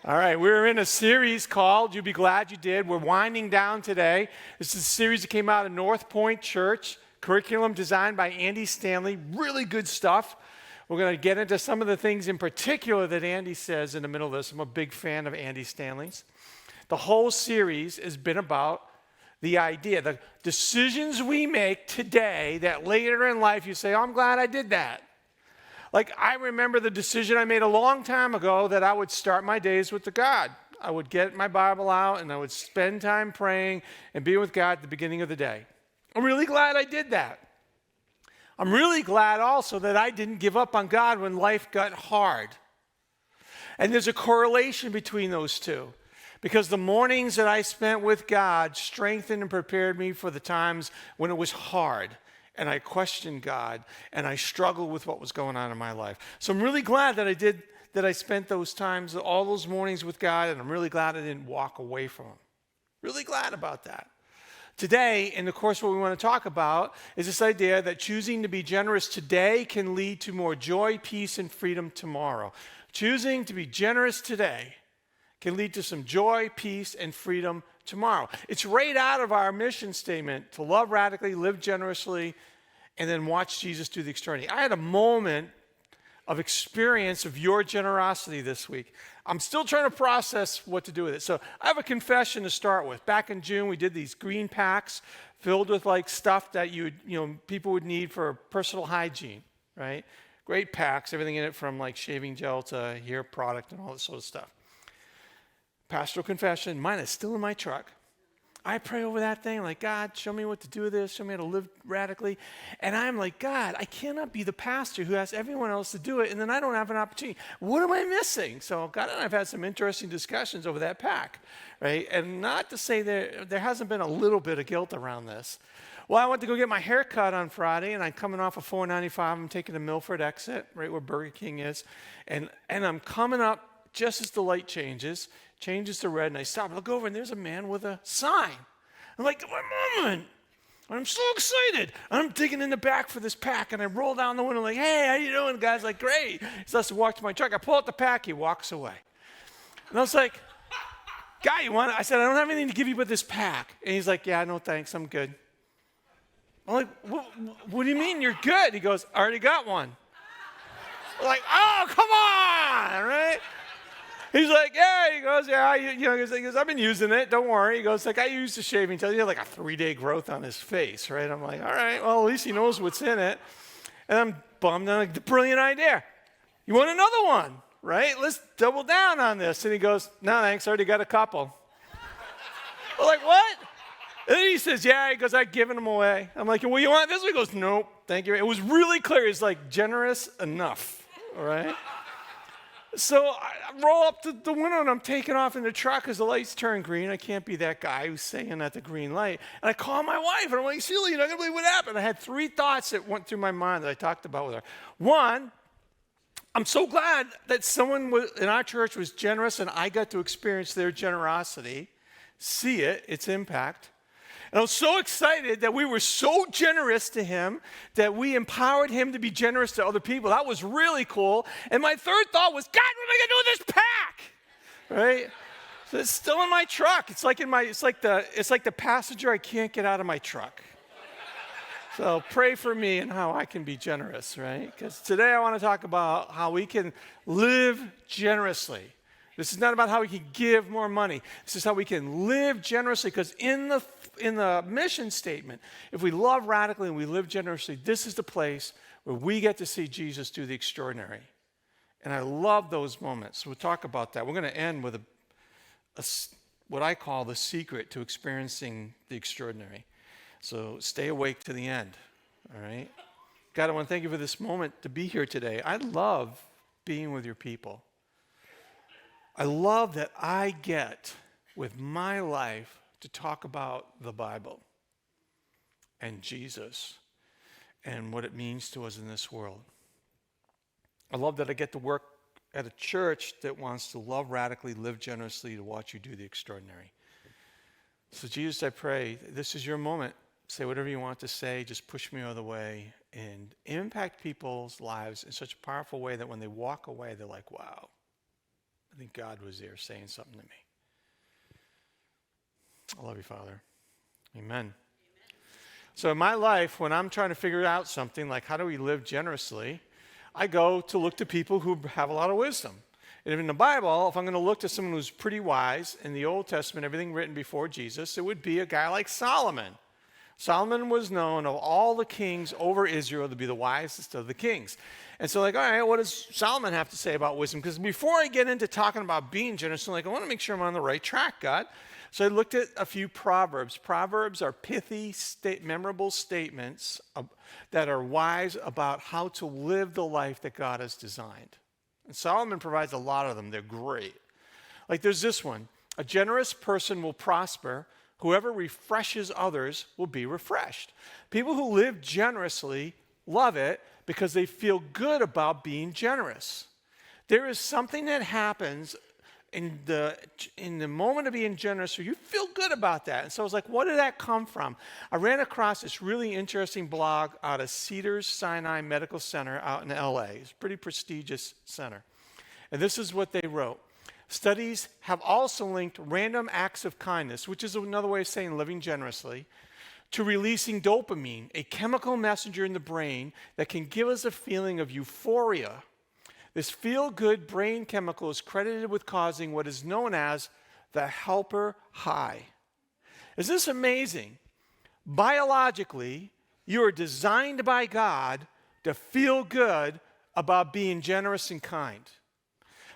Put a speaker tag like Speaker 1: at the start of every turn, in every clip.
Speaker 1: All right, we're in a series called You'll Be Glad You Did. We're winding down today. This is a series that came out of North Point Church, curriculum designed by Andy Stanley. Really good stuff. We're going to get into some of the things in particular that Andy says in the middle of this. I'm a big fan of Andy Stanley's. The whole series has been about the idea, the decisions we make today that later in life you say, oh, I'm glad I did that. Like, I remember the decision I made a long time ago that I would start my days with the God. I would get my Bible out and I would spend time praying and being with God at the beginning of the day. I'm really glad I did that. I'm really glad also that I didn't give up on God when life got hard. And there's a correlation between those two. Because the mornings that I spent with God strengthened and prepared me for the times when it was hard. And I questioned God, and I struggled with what was going on in my life. So I'm really glad that I spent those times, all those mornings with God, and I'm really glad I didn't walk away from Him. Really glad about that. Today, in the course, what we want to talk about is this idea that choosing to be generous today can lead to more joy, peace, and freedom tomorrow. Choosing to be generous today can lead to some joy, peace, and freedom tomorrow. It's right out of our mission statement to love radically, live generously, and then watch Jesus do the extraordinary. I had a moment of experience of your generosity this week. I'm still trying to process what to do with it. So I have a confession to start with. Back in June, we did these green packs filled with like stuff that people would need for personal hygiene, right? Great packs, everything in it from like shaving gel to hair product and all this sort of stuff. Pastoral confession, mine is still in my truck. I pray over that thing like, God, show me what to do with this. Show me how to live radically. And I'm like, God, I cannot be the pastor who asks everyone else to do it, and then I don't have an opportunity. What am I missing? So God and I have had some interesting discussions over that pack, right? And not to say there hasn't been a little bit of guilt around this. Well, I went to go get my hair cut on Friday, and I'm coming off of 495. I'm taking the Milford exit, right where Burger King is. And I'm coming up just as the light changes to red, and I stop. I look over, and there's a man with a sign. I'm like, my moment. I'm so excited. I'm digging in the back for this pack, and I roll down the window like, hey, how you doing? The guy's like, great. He starts to walk to my truck. I pull out the pack. He walks away. And I was like, guy, you want it? I said, I don't have anything to give you but this pack. And he's like, yeah, no thanks. I'm good. I'm like, what do you mean you're good? He goes, I already got one. I'm like, oh, come on, right? He's like, yeah, he goes, yeah, he goes, I've been using it, don't worry. He goes, like, I used the shaving gel. He had like a 3-day growth on his face, right? I'm like, all right, well, at least he knows what's in it. And I'm bummed. I'm like, the brilliant idea. You want another one, right? Let's double down on this. And he goes, no, thanks, I already got a couple. I'm like, what? And then he says, yeah, he goes, I've given them away. I'm like, well, you want this one? He goes, nope, thank you. It was really clear. He's like, generous enough, all right? So I roll up to the window, and I'm taking off in the truck because the lights turn green. I can't be that guy who's singing at the green light. And I call my wife, and I'm like, Sheila, you're not going to believe what happened. I had 3 thoughts that went through my mind that I talked about with her. One, I'm so glad that someone in our church was generous, and I got to experience their generosity, see it, its impact. And I was so excited that we were so generous to him that we empowered him to be generous to other people. That was really cool. And my third thought was, God, what am I going to do with this pack? Right? So it's still in my truck. It's like the passenger I can't get out of my truck. So pray for me and how I can be generous, right? Because today I want to talk about how we can live generously. This is not about how we can give more money. This is how we can live generously, because in the mission statement, if we love radically and we live generously, this is the place where we get to see Jesus do the extraordinary. And I love those moments. We'll talk about that. We're going to end with what I call the secret to experiencing the extraordinary. So stay awake to the end, all right? God, I want to thank you for this moment to be here today. I love being with your people. I love that I get, with my life, to talk about the Bible and Jesus and what it means to us in this world. I love that I get to work at a church that wants to love radically, live generously, to watch you do the extraordinary. So Jesus, I pray, this is your moment. Say whatever you want to say. Just push me out of the way and impact people's lives in such a powerful way that when they walk away, they're like, wow. I think God was there saying something to me. I love you, Father. Amen. So in my life, when I'm trying to figure out something like how do we live generously, I go to look to people who have a lot of wisdom. And in the Bible, if I'm going to look to someone who's pretty wise, in the Old Testament, everything written before Jesus, it would be a guy like Solomon. Solomon was known of all the kings over Israel to be the wisest of the kings. And so all right, what does Solomon have to say about wisdom? Because before I get into talking about being generous, I want to make sure I'm on the right track, God. So I looked at a few Proverbs. Proverbs are pithy, memorable statements that are wise about how to live the life that God has designed. And Solomon provides a lot of them. They're great. Like there's this one. A generous person will prosper. Whoever refreshes others will be refreshed. People who live generously love it because they feel good about being generous. There is something that happens in the moment of being generous where you feel good about that. And so I was like, what did that come from? I ran across this really interesting blog out of Cedars-Sinai Medical Center out in LA. It's a pretty prestigious center. And this is what they wrote. Studies have also linked random acts of kindness, which is another way of saying living generously, to releasing dopamine, a chemical messenger in the brain that can give us a feeling of euphoria. This feel-good brain chemical is credited with causing what is known as the helper high. Is this amazing? Biologically, you are designed by God to feel good about being generous and kind.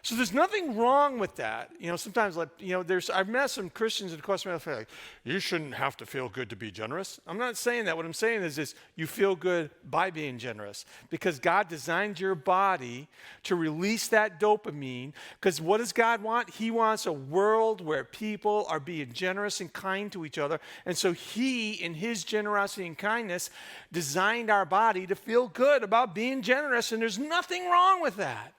Speaker 1: So there's nothing wrong with that. Sometimes I've met some Christians that across my life like, you shouldn't have to feel good to be generous. I'm not saying that. What I'm saying is you feel good by being generous because God designed your body to release that dopamine. Because what does God want? He wants a world where people are being generous and kind to each other. And so he, in his generosity and kindness, designed our body to feel good about being generous. And there's nothing wrong with that.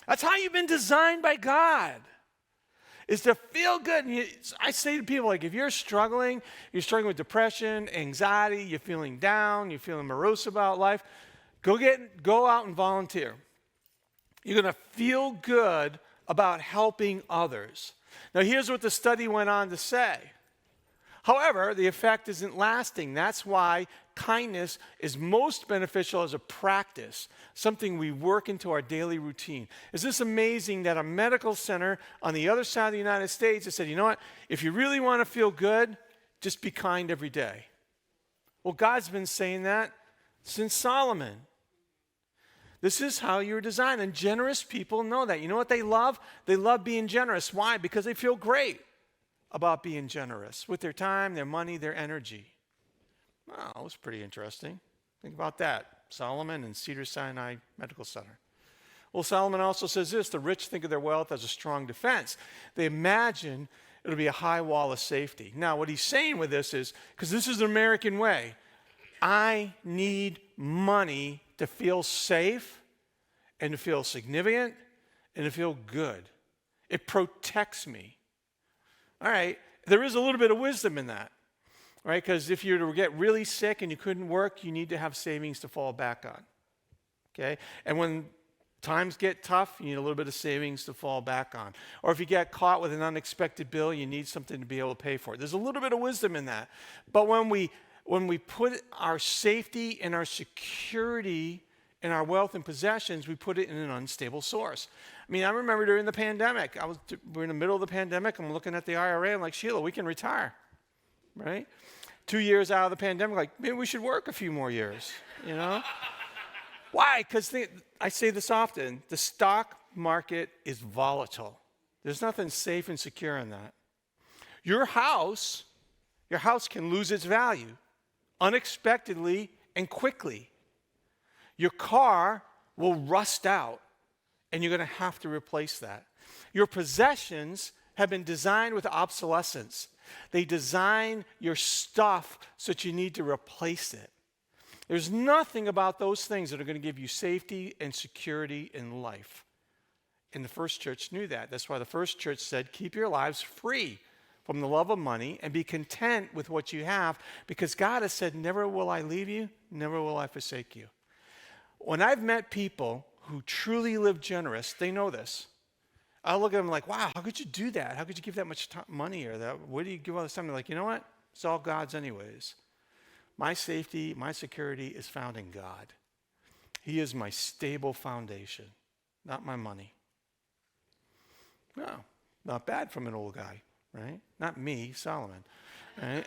Speaker 1: That's how you've been designed by God, is to feel good. And I say to people, if you're struggling with depression, anxiety, you're feeling down, you're feeling morose about life, go out and volunteer. You're going to feel good about helping others. Now, here's what the study went on to say. However, the effect isn't lasting. That's why kindness is most beneficial as a practice, something we work into our daily routine. Is this amazing that a medical center on the other side of the United States has said, you know what, if you really want to feel good, just be kind every day. Well, God's been saying that since Solomon. This is how you're designed, and generous people know that. You know what they love? They love being generous. Why? Because they feel great about being generous with their time, their money, their energy. Wow, that was pretty interesting. Think about that. Solomon and Cedars-Sinai Medical Center. Well, Solomon also says this, the rich think of their wealth as a strong defense. They imagine it'll be a high wall of safety. Now, what he's saying with this is, because this is the American way, I need money to feel safe and to feel significant and to feel good. It protects me. All right, there is a little bit of wisdom in that, right? Because if you were to get really sick and you couldn't work, you need to have savings to fall back on, okay? And when times get tough, you need a little bit of savings to fall back on. Or if you get caught with an unexpected bill, you need something to be able to pay for it. There's a little bit of wisdom in that. But when we put our safety and our security and our wealth and possessions, we put it in an unstable source. I mean, I remember during the pandemic, we're in the middle of the pandemic, I'm looking at the IRA, I'm like, Sheila, we can retire, right? 2 years out of the pandemic, maybe we should work a few more years, Why? Because I say this often, the stock market is volatile. There's nothing safe and secure in that. Your house can lose its value unexpectedly and quickly. Your car will rust out, and you're going to have to replace that. Your possessions have been designed with obsolescence. They design your stuff so that you need to replace it. There's nothing about those things that are going to give you safety and security in life. And the first church knew that. That's why the first church said, keep your lives free from the love of money and be content with what you have, because God has said, never will I leave you, never will I forsake you. When I've met people who truly live generous, they know this. I look at them like, wow, how could you do that? How could you give that much money or that? Where do you give all this time? They're like, you know what? It's all God's anyways. My safety, my security is found in God. He is my stable foundation, not my money. No, not bad from an old guy, right? Not me, Solomon. Right?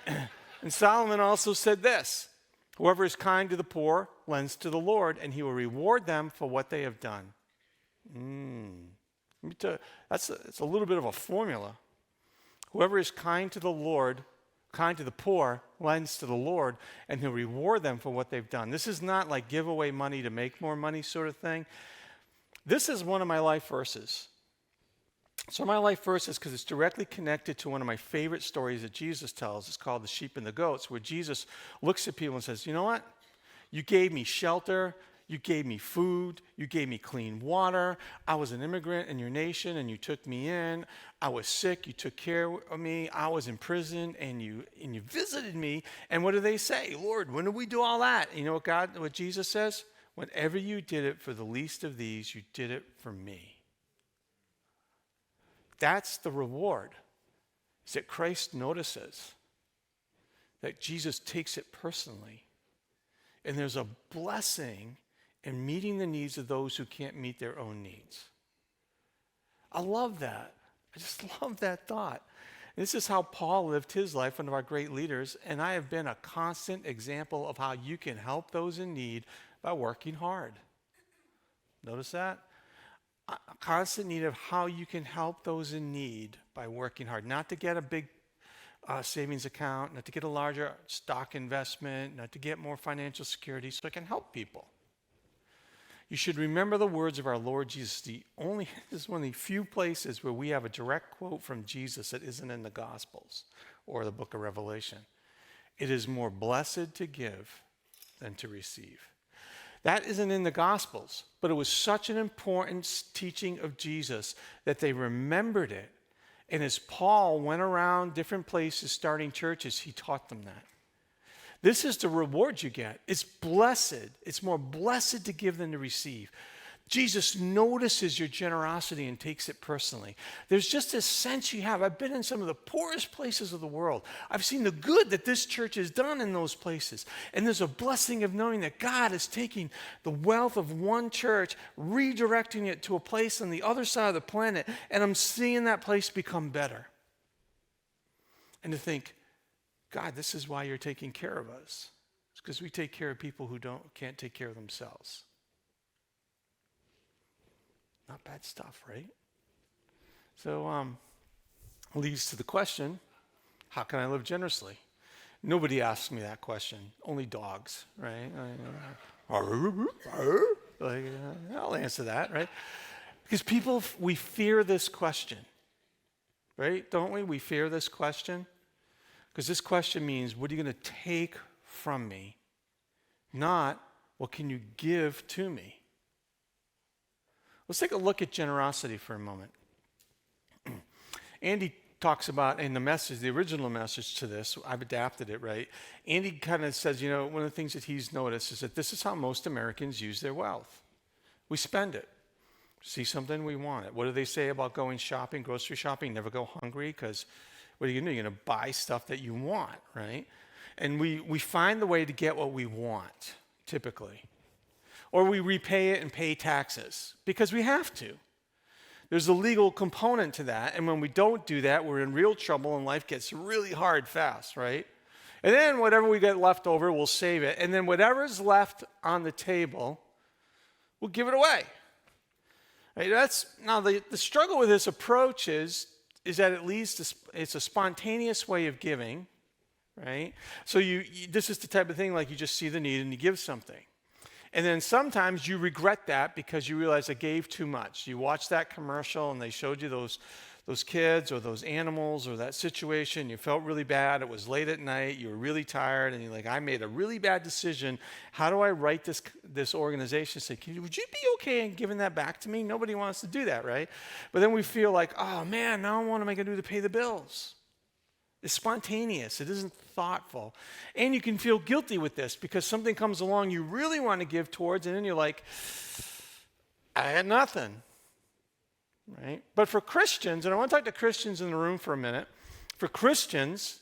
Speaker 1: And Solomon also said this, whoever is kind to the poor lends to the Lord, and he will reward them for what they have done. Let me tell you, it's a little bit of a formula. Whoever is kind to the Lord, kind to the poor, lends to the Lord, and he'll reward them for what they've done. This is not like give away money to make more money sort of thing. This is one of my life verses. So my life verse is because it's directly connected to one of my favorite stories that Jesus tells. It's called The Sheep and the Goats, where Jesus looks at people and says, you know what? You gave me shelter. You gave me food. You gave me clean water. I was an immigrant in your nation, and you took me in. I was sick. You took care of me. I was in prison, and you visited me. And what do they say? Lord, when did we do all that? You know what Jesus says? Whenever you did it for the least of these, you did it for me. That's the reward, is that Christ notices, that Jesus takes it personally. And there's a blessing in meeting the needs of those who can't meet their own needs. I love that. I just love that thought. This is how Paul lived his life, one of our great leaders, and I have been a constant example of how you can help those in need by working hard. Notice that? A constant need of how you can help those in need by working hard. Not to get a big savings account, not to get a larger stock investment, not to get more financial security, so I can help people. You should remember the words of our Lord Jesus. This is one of the few places where we have a direct quote from Jesus that isn't in the Gospels or the book of Revelation. It is more blessed to give than to receive. That isn't in the Gospels, but it was such an important teaching of Jesus that they remembered it. And as Paul went around different places starting churches, he taught them that. This is the reward you get. It's blessed. It's more blessed to give than to receive. Jesus notices your generosity and takes it personally. There's just this sense you have. I've been in some of the poorest places of the world. I've seen the good that this church has done in those places. And there's a blessing of knowing that God is taking the wealth of one church, redirecting it to a place on the other side of the planet, and I'm seeing that place become better. And to think, God, this is why you're taking care of us. It's because we take care of people who can't take care of themselves. Not bad stuff, right? So leads to the question, how can I live generously? Nobody asks me that question. Only dogs, right? I'll answer that, right? Because we fear this question, right? Don't we? We fear this question. Because this question means, what are you going to take from me? Not, what can you give to me? Let's take a look at generosity for a moment. Andy talks about in the message, the original message to this, I've adapted it, right? Andy kind of says, one of the things that he's noticed is that this is how most Americans use their wealth. We spend it. See something, we want it. What do they say about going shopping, grocery shopping? Never go hungry, because what are you going to do? You're going to buy stuff that you want, right? And we find the way to get what we want, typically. Or we repay it and pay taxes because we have to. There's a legal component to that, and when we don't do that, we're in real trouble and life gets really hard fast, right? And then whatever we get left over, we'll save it. And then whatever's left on the table, we'll give it away. Right? Now the struggle with this approach is that at least it's a spontaneous way of giving, right? So this is the type of thing like you just see the need and you give something. And then sometimes you regret that because you realize I gave too much. You watch that commercial and they showed you those kids or those animals or that situation. You felt really bad. It was late at night. You were really tired. And you're like, I made a really bad decision. How do I write this organization? Say, would you be okay in giving that back to me? Nobody wants to do that, right? But then we feel like, oh man, now what am I going to do to pay the bills? It's spontaneous. It isn't thoughtful. And you can feel guilty with this because something comes along you really want to give towards, and then you're like, I had nothing. right? But for Christians, and I want to talk to Christians in the room for a minute, for Christians,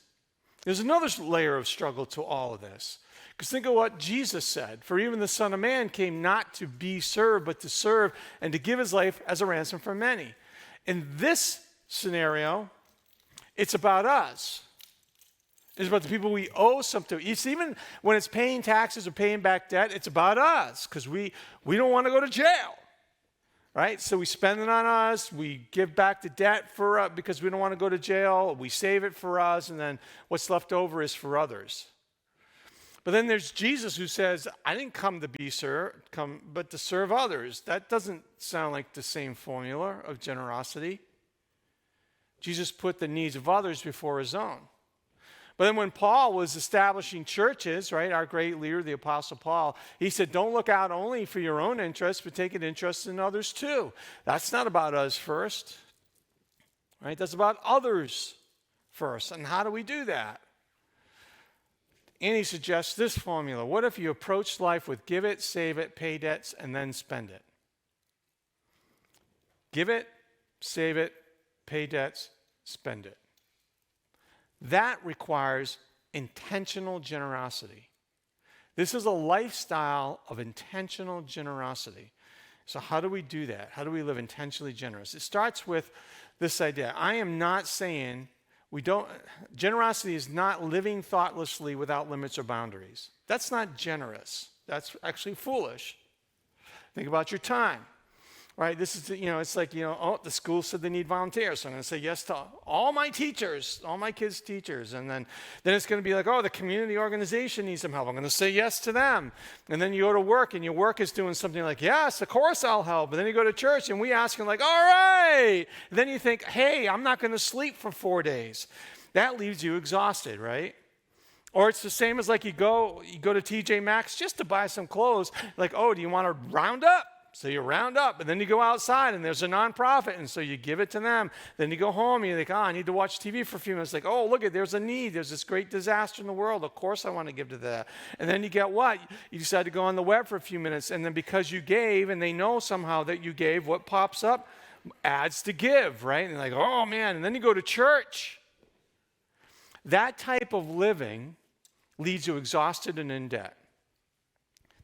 Speaker 1: there's another layer of struggle to all of this. Because think of what Jesus said. For even the Son of Man came not to be served, but to serve and to give his life as a ransom for many. In this scenario, it's about us. It's about the people we owe something to. It's even when it's paying taxes or paying back debt, it's about us because we don't want to go to jail. Right? So we spend it on us. We give back the debt because we don't want to go to jail. We save it for us, and then what's left over is for others. But then there's Jesus who says, I didn't come to be served, but to serve others. That doesn't sound like the same formula of generosity. Jesus put the needs of others before his own. But then when Paul was establishing churches, right, our great leader, the Apostle Paul, he said, don't look out only for your own interests, but take an interest in others too. That's not about us first, right? That's about others first. And how do we do that? And he suggests this formula. What if you approach life with give it, save it, pay debts, and then spend it? Give it, save it, pay debts, spend it. That requires intentional generosity. This is a lifestyle of intentional generosity. So how do we do that? How do we live intentionally generous? It starts with this idea. I am not saying generosity is not living thoughtlessly without limits or boundaries. That's not generous. That's actually foolish. Think about your time. Right, this is, it's like, the school said they need volunteers, so I'm going to say yes to all my teachers, all my kids' teachers. And then it's going to be like, the community organization needs some help. I'm going to say yes to them. And then you go to work, and your work is doing something like, yes, of course I'll help. And then you go to church, and we ask them like, all right. And then you think, hey, I'm not going to sleep for 4 days. That leaves you exhausted, right? Or it's the same as like you go to TJ Maxx just to buy some clothes. Like, do you want to round up? So you round up, and then you go outside, and there's a nonprofit, and so you give it to them. Then you go home, and you're like, I need to watch TV for a few minutes. Like, look, there's a need. There's this great disaster in the world. Of course I want to give to that. And then you get what? You decide to go on the web for a few minutes, and then because you gave, and they know somehow that you gave, what pops up? Ads to give, right? And they're like, oh, man. And then you go to church. That type of living leaves you exhausted and in debt.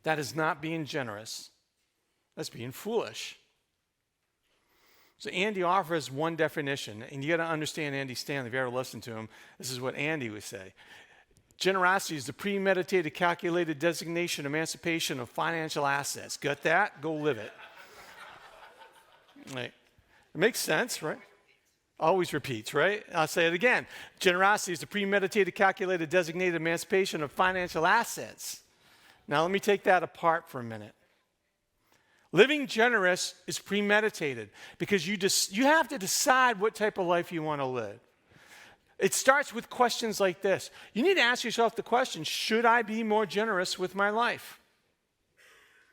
Speaker 1: That is not being generous. That's being foolish. So Andy offers one definition, and you got to understand Andy Stanley. If you ever listen to him, this is what Andy would say. Generosity is the premeditated, calculated designation, emancipation of financial assets. Got that? Go live it. Right. It makes sense, right? Always repeats, right? I'll say it again. Generosity is the premeditated, calculated, designated emancipation of financial assets. Now let me take that apart for a minute. Living generous is premeditated because you have to decide what type of life you want to live. It starts with questions like this. You need to ask yourself the question, should I be more generous with my life?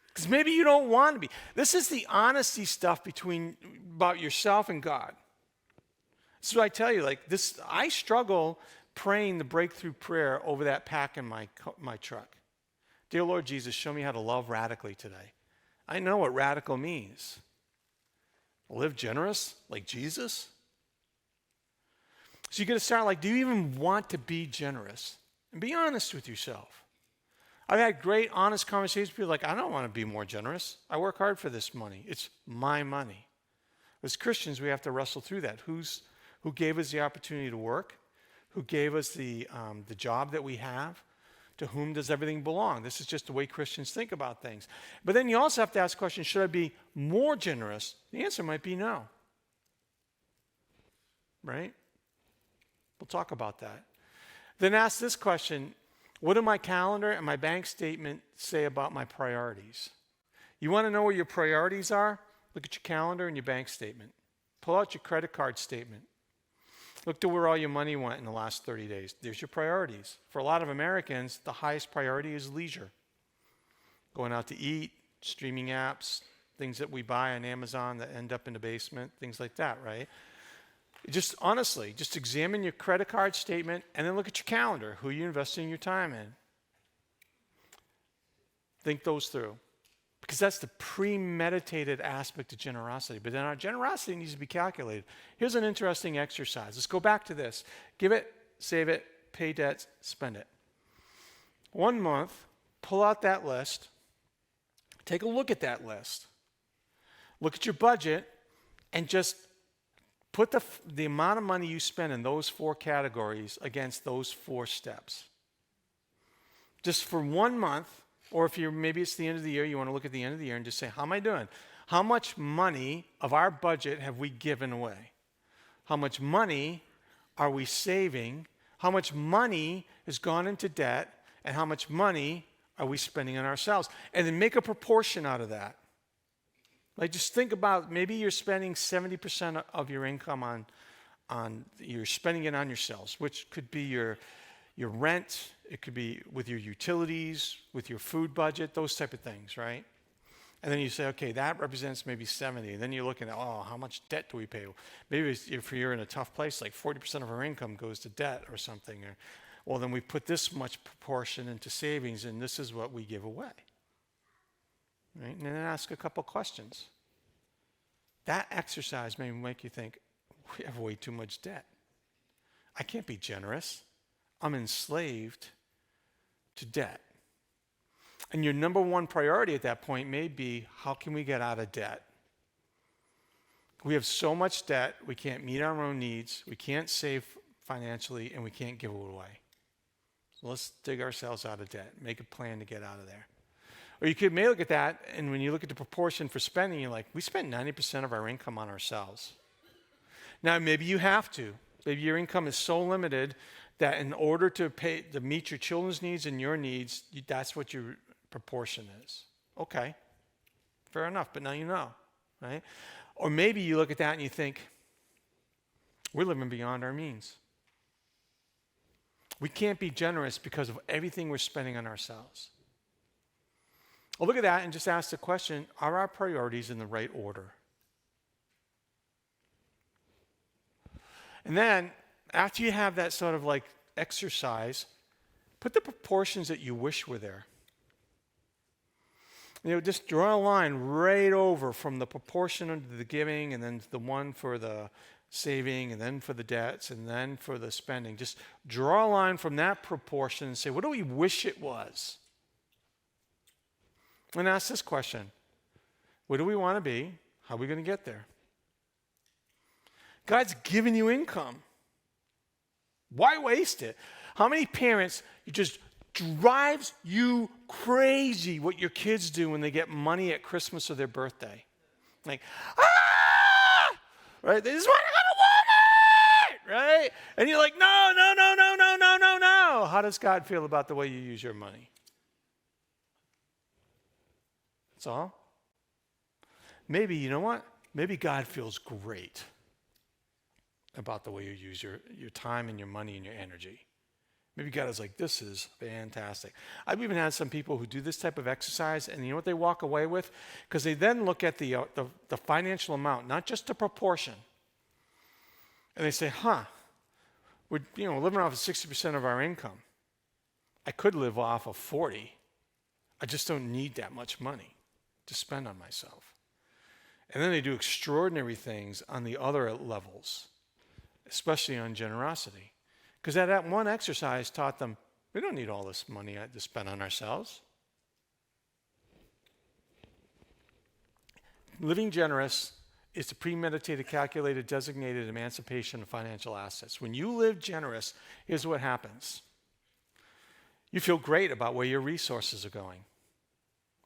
Speaker 1: Because maybe you don't want to be. This is the honesty stuff about yourself and God. So I tell you, I struggle praying the breakthrough prayer over that pack in my truck. Dear Lord Jesus, show me how to love radically today. I know what radical means. Live generous like Jesus. So you got to start do you even want to be generous? And be honest with yourself. I've had great, honest conversations with people like, I don't want to be more generous. I work hard for this money. It's my money. As Christians, we have to wrestle through that. Who gave us the opportunity to work? Who gave us the job that we have? To whom does everything belong? This is just the way Christians think about things. But then you also have to ask the question, should I be more generous? The answer might be no. Right? We'll talk about that. Then ask this question, what do my calendar and my bank statement say about my priorities? You want to know where your priorities are? Look at your calendar and your bank statement. Pull out your credit card statement. Look to where all your money went in the last 30 days. There's your priorities. For a lot of Americans, the highest priority is leisure. Going out to eat, streaming apps, things that we buy on Amazon that end up in the basement, things like that, right? Just honestly, just examine your credit card statement and then look at your calendar. Who are you investing your time in? Think those through. Because that's the premeditated aspect of generosity. But then our generosity needs to be calculated. Here's an interesting exercise. Let's go back to this. Give it, save it, pay debts, spend it. 1 month, pull out that list. Take a look at that list. Look at your budget and just put the amount of money you spend in those 4 categories against those 4 steps. Just for 1 month, or if maybe it's the end of the year, you want to look at the end of the year and just say, how am I doing? How much money of our budget have we given away? How much money are we saving? How much money has gone into debt? And how much money are we spending on ourselves? And then make a proportion out of that. Like just think about, maybe you're spending 70% of your income you're spending it on yourselves, which could be your rent, it could be with your utilities, with your food budget, those type of things, right? And then you say, okay, that represents maybe 70. And then you're looking at, how much debt do we pay? Maybe if you're in a tough place, like 40% of our income goes to debt or something. Well, then we put this much proportion into savings, and this is what we give away. Right? And then ask a couple questions. That exercise may make you think, we have way too much debt. I can't be generous. I'm enslaved to debt. And your number one priority at that point may be, how can we get out of debt? We have so much debt, we can't meet our own needs, we can't save financially, and we can't give it away. So let's dig ourselves out of debt, make a plan to get out of there. Or you may look at that, and when you look at the proportion for spending, you're like, we spend 90% of our income on ourselves. Now, maybe you have to. Maybe your income is so limited that in order to meet your children's needs and your needs, that's what your proportion is. Okay, fair enough, but now you know, right? Or maybe you look at that and you think, we're living beyond our means. We can't be generous because of everything we're spending on ourselves. Well, look at that and just ask the question, are our priorities in the right order? And then, after you have that sort of like exercise, put the proportions that you wish were there. Just draw a line right over from the proportion of the giving, and then the one for the saving, and then for the debts, and then for the spending. Just draw a line from that proportion and say, what do we wish it was? And ask this question, where do we want to be? How are we going to get there? God's given you income. Why waste it? How many parents, it just drives you crazy what your kids do when they get money at Christmas or their birthday? Like, right? They just want to go to Walmart, right? And you're like, no, no, no, no, no, no, no, no. How does God feel about the way you use your money? That's all. Maybe, you know what? Maybe God feels great about the way you use your time and your money and your energy. Maybe God is like, this is fantastic. I've even had some people who do this type of exercise, and you know what they walk away with? Because they then look at the financial amount, not just the proportion. And they say, we're living off of 60% of our income. I could live off of 40. I just don't need that much money to spend on myself. And then they do extraordinary things on the other levels, especially on generosity. Because that one exercise taught them, we don't need all this money to spend on ourselves. Living generous is the premeditated, calculated, designated emancipation of financial assets. When you live generous, here's what happens. You feel great about where your resources are going.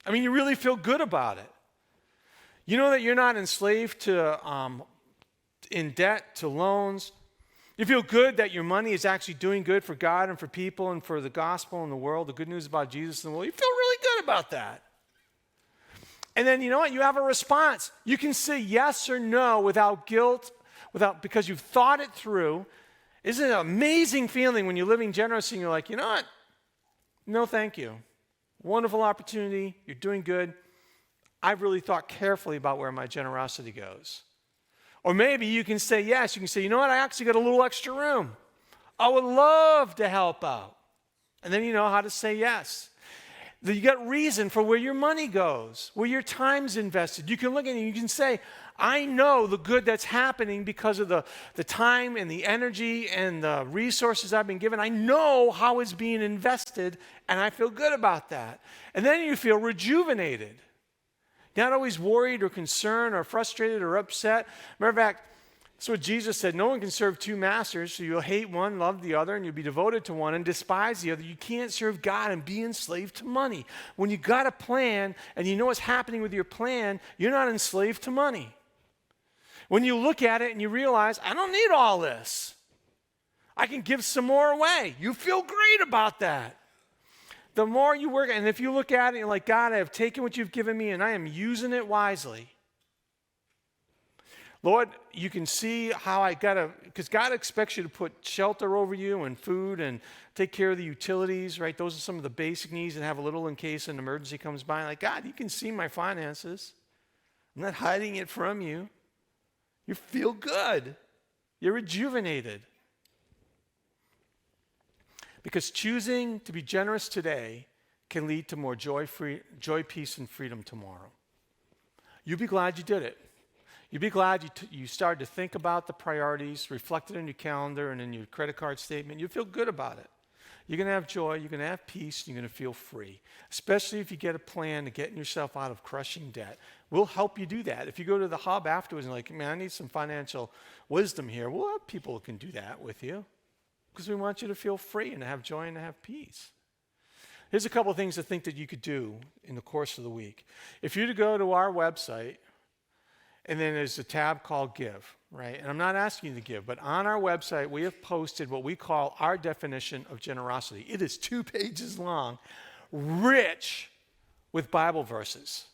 Speaker 1: I mean, you really feel good about it. You know that you're not enslaved to in debt to loans. You feel good that your money is actually doing good for God and for people and for the gospel and the world, the good news about Jesus in the world. You feel really good about that. And then you know what? You have a response. You can say yes or no without guilt, because you've thought it through. Isn't it an amazing feeling when you're living generously and you're like, you know what? No, thank you. Wonderful opportunity. You're doing good. I've really thought carefully about where my generosity goes. Or maybe you can say yes. You can say, you know what? I actually got a little extra room. I would love to help out. And then you know how to say yes. You got reason for where your money goes, where your time's invested. You can look at it and you can say, I know the good that's happening because of the time and the energy and the resources I've been given. I know how it's being invested, and I feel good about that. And then you feel rejuvenated. You're not always worried or concerned or frustrated or upset. Matter of fact, that's what Jesus said. No one can serve two masters, so you'll hate one, love the other, and you'll be devoted to one and despise the other. You can't serve God and be enslaved to money. When you got a plan and you know what's happening with your plan, you're not enslaved to money. When you look at it and you realize, I don't need all this. I can give some more away. You feel great about that. The more you work, and if you look at it, you're like, God, I have taken what you've given me and I am using it wisely. Lord, you can see how because God expects you to put shelter over you and food and take care of the utilities, right? Those are some of the basic needs, and have a little in case an emergency comes by. Like, God, you can see my finances. I'm not hiding it from you. You feel good. You're rejuvenated. Because choosing to be generous today can lead to more joy, peace, and freedom tomorrow. You'll be glad you did it. You'll be glad you started to think about the priorities reflected in your calendar and in your credit card statement. You'll feel good about it. You're going to have joy. You're going to have peace. You're going to feel free, especially if you get a plan to getting yourself out of crushing debt. We'll help you do that. If you go to the hub afterwards and like, man, I need some financial wisdom here, we'll have people who can do that with you because we want you to feel free and to have joy and to have peace. Here's a couple of things I think that you could do in the course of the week. If you were to go to our website, and then there's a tab called Give, right? And I'm not asking you to give, but on our website, we have posted what we call our definition of generosity. It is 2 pages long, rich with Bible verses.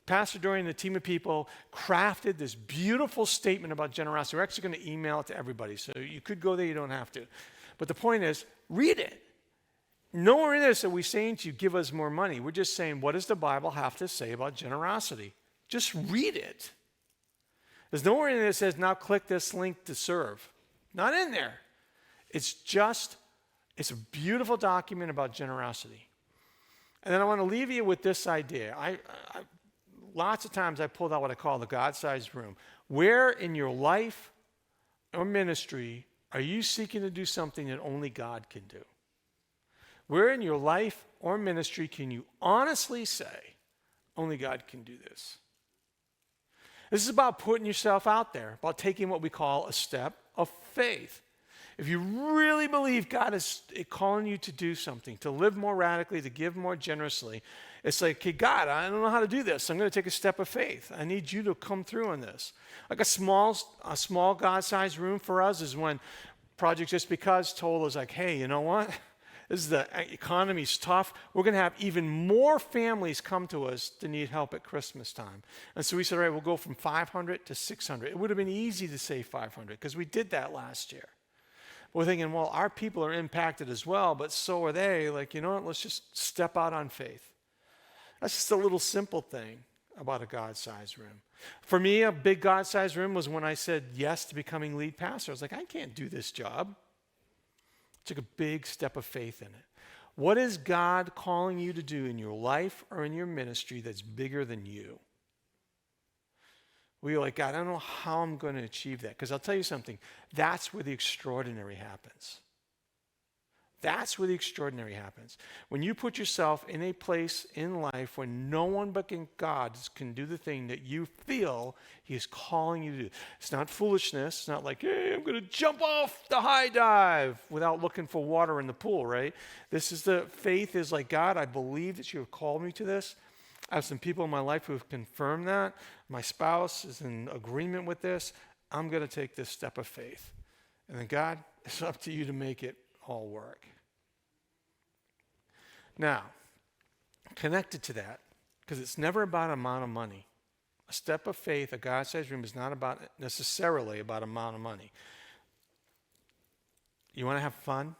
Speaker 1: Pastor Dory and the team of people crafted this beautiful statement about generosity. We're actually going to email it to everybody, so you could go there, you don't have to. But the point is, read it. Nowhere in this are we saying to you, give us more money. We're just saying, what does the Bible have to say about generosity? Just read it. There's nowhere in there that says, now click this link to serve. Not in there. It's a beautiful document about generosity. And then I want to leave you with this idea. Lots of times I pulled out what I call the God-sized room. Where in your life or ministry are you seeking to do something that only God can do? Where in your life or ministry can you honestly say, only God can do this? This is about putting yourself out there, about taking what we call a step of faith. If you really believe God is calling you to do something, to live more radically, to give more generously, it's like, hey, God, I don't know how to do this. I'm going to take a step of faith. I need you to come through on this. Like a small God-sized room for us is when Project Just Because told us, like, hey, you know what? The economy's tough. We're going to have even more families come to us to need help at Christmas time. And so we said, all right, we'll go from 500 to 600. It would have been easy to say 500 because we did that last year. But we're thinking, well, our people are impacted as well, but so are they. Like, you know what? Let's just step out on faith. That's just a little simple thing about a God-sized room. For me, a big God-sized room was when I said yes to becoming lead pastor. I was like, I can't do this job. Took a big step of faith in it. What is God calling you to do in your life or in your ministry that's bigger than you? We're like, God, I don't know how I'm going to achieve that. Because I'll tell you something, that's where the extraordinary happens. That's where the extraordinary happens. When you put yourself in a place in life where no one but God can do the thing that you feel he is calling you to do. It's not foolishness. It's not like, hey, I'm going to jump off the high dive without looking for water in the pool, right? Faith is like, God, I believe that you have called me to this. I have some people in my life who have confirmed that. My spouse is in agreement with this. I'm going to take this step of faith. And then, God, it's up to you to make it all work. Now, connected to that, because it's never about amount of money. A step of faith, a God-sized room, is not necessarily about amount of money. You want to have fun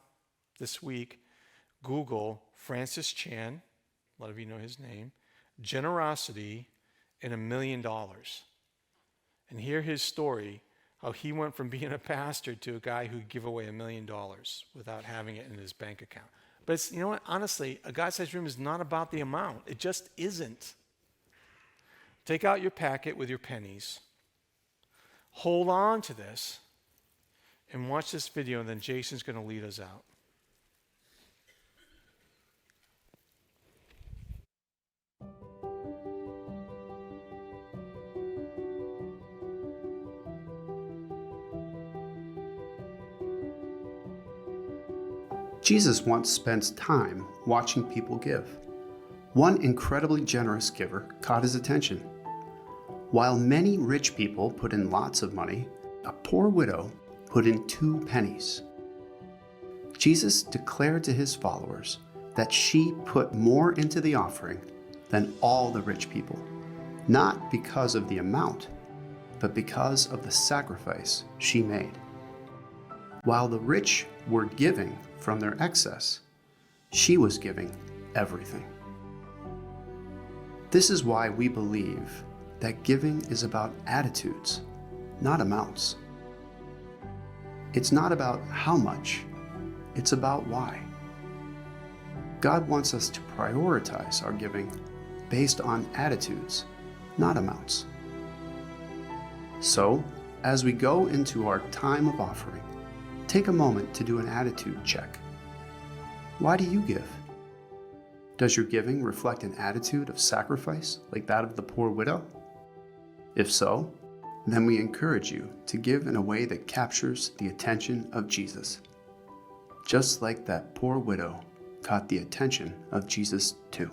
Speaker 1: this week? Google Francis Chan, a lot of you know his name, generosity and $1 million. And hear his story, how he went from being a pastor to a guy who'd give away $1 million without having it in his bank account. But it's, you know what? Honestly, a God-sized dream is not about the amount. It just isn't. Take out your packet with your pennies. Hold on to this and watch this video, and then Jason's going to lead us out.
Speaker 2: Jesus once spent time watching people give. One incredibly generous giver caught his attention. While many rich people put in lots of money, a poor widow put in 2 pennies. Jesus declared to his followers that she put more into the offering than all the rich people, not because of the amount, but because of the sacrifice she made. While the rich were giving from their excess, she was giving everything. This is why we believe that giving is about attitudes, not amounts. It's not about how much, it's about why. God wants us to prioritize our giving based on attitudes, not amounts. So, as we go into our time of offering, take a moment to do an attitude check. Why do you give? Does your giving reflect an attitude of sacrifice like that of the poor widow? If so, then we encourage you to give in a way that captures the attention of Jesus, just like that poor widow caught the attention of Jesus too.